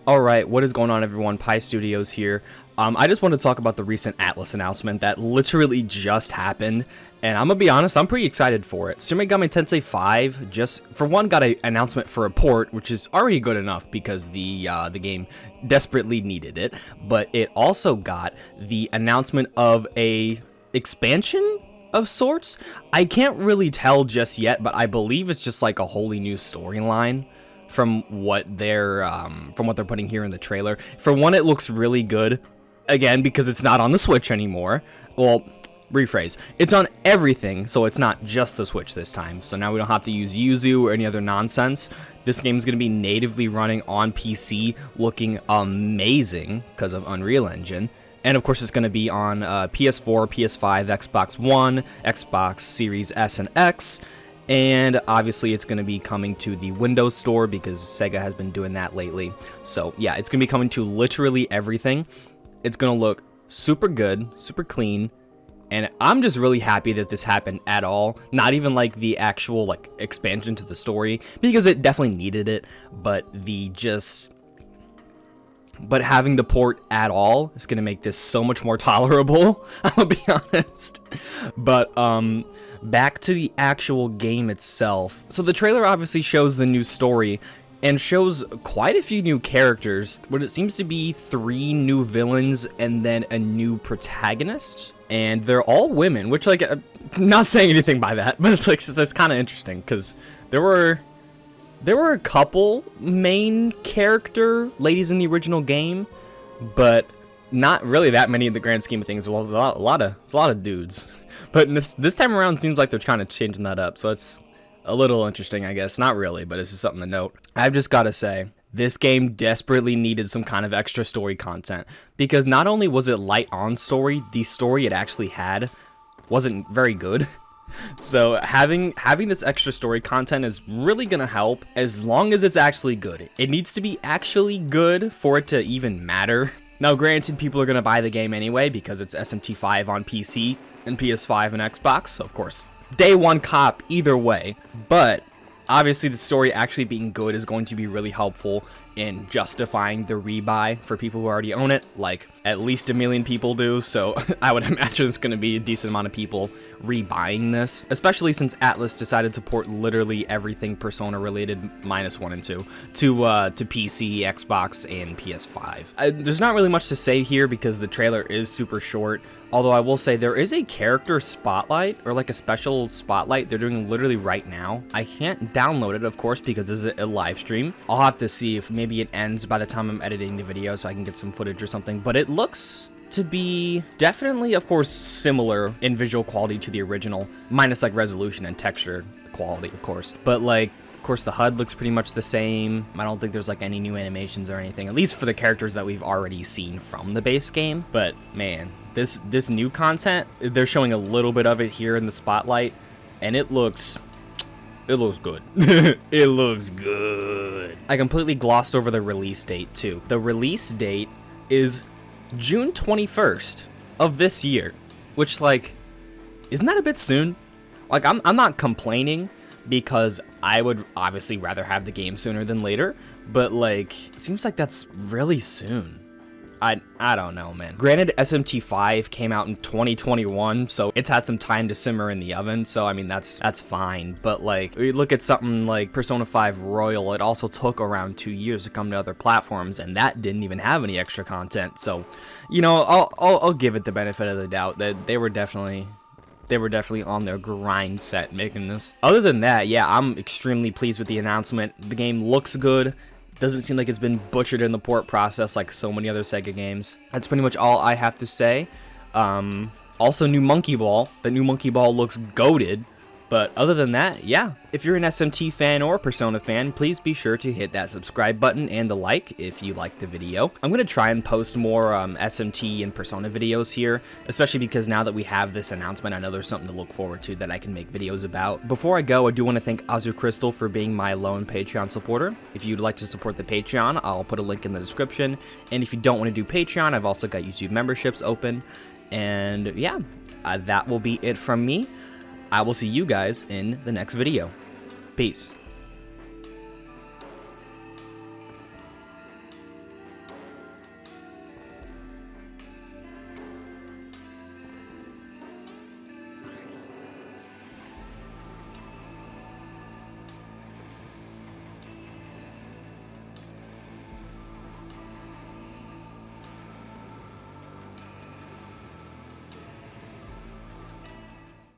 Alright, what is going on everyone? Pi Studios here. I just want to talk about the recent Atlas announcement that literally just happened, and I'm gonna be honest, I'm pretty excited for it. Shin Megami Tensei 5 just, for one, got an announcement for a port, which is already good enough because the game desperately needed it, but it also got the announcement of a expansion of sorts. I can't really tell just yet, but I believe it's just like a wholly new storyline from what they're putting here in the trailer. For one, it looks really good, again, because it's not on the Switch anymore. Well, rephrase, it's on everything, so it's not just the Switch this time, so now we don't have to use Yuzu or any other nonsense. This game is going to be natively running on PC, looking amazing because of Unreal Engine. And of course, it's going to be on PS4, PS5, Xbox One, Xbox Series S and X, and obviously it's going to be coming to the Windows Store because Sega has been doing that lately. So yeah, it's going to be coming to literally everything. It's going to look super good, super clean, and I'm just really happy that this happened at all. Not even like the actual like expansion to the story, because it definitely needed it, but having the port at all is going to make this so much more tolerable. I'm gonna be honest. But back to the actual game itself. So the trailer obviously shows the new story and shows quite a few new characters. What it seems to be 3 new villains and then a new protagonist. And they're all women, which, like, not saying anything by that, but it's like, it's kind of interesting because there were a couple main character ladies in the original game, but not really that many in the grand scheme of things. Well, there's a lot of dudes. But this time around, seems like they're kind of changing that up, so it's a little interesting, I guess. Not really, but it's just something to note. I've just got to say, this game desperately needed some kind of extra story content, because not only was it light on story, the story it actually had wasn't very good. So having this extra story content is really going to help, as long as it's actually good. It needs to be actually good for it to even matter. Now, granted, people are going to buy the game anyway because it's SMT5 on PC and PS5 and Xbox, so of course, day one cop either way. But obviously, the story actually being good is going to be really helpful in justifying the rebuy for people who already own it, like at least 1 million people do, so I would imagine it's going to be a decent amount of people rebuying this, especially since Atlas decided to port literally everything Persona related minus 1 and 2 to PC, Xbox, and PS5. There's not really much to say here because the trailer is super short, although I will say there is a character spotlight, or like a special spotlight they're doing literally right now. I can't download it, of course, because this is a live stream. I'll have to see if maybe it ends by the time I'm editing the video so I can get some footage or something, but it looks to be definitely, of course, similar in visual quality to the original, minus like resolution and texture quality, of course. But like, of course, the HUD looks pretty much the same. I don't think there's like any new animations or anything, at least for the characters that we've already seen from the base game. But man, this new content, they're showing a little bit of it here in the spotlight, and it looks good. It looks good. I completely glossed over the release date too. The release date is June 21st of this year, which, like, isn't that a bit soon? Like, I'm not complaining, because I would obviously rather have the game sooner than later, but like, it seems like that's really soon. I don't know, man. Granted, SMT5 came out in 2021, so it's had some time to simmer in the oven, so I mean, that's fine. But like, we look at something like Persona 5 Royal, it also took around 2 years to come to other platforms, and that didn't even have any extra content. So, you know, I'll give it the benefit of the doubt that they were definitely on their grind set making this. Other than that, yeah, I'm extremely pleased with the announcement. The game looks good. Doesn't seem like it's been butchered in the port process like so many other Sega games. That's pretty much all I have to say. Also, new Monkey Ball. The new Monkey Ball looks goated. But other than that, yeah, if you're an SMT fan or Persona fan, please be sure to hit that subscribe button and the like if you liked the video. I'm going to try and post more SMT and Persona videos here, especially because now that we have this announcement, I know there's something to look forward to that I can make videos about. Before I go, I do want to thank Azu Crystal for being my lone Patreon supporter. If you'd like to support the Patreon, I'll put a link in the description. And if you don't want to do Patreon, I've also got YouTube memberships open. And yeah, that will be it from me. I will see you guys in the next video. Peace.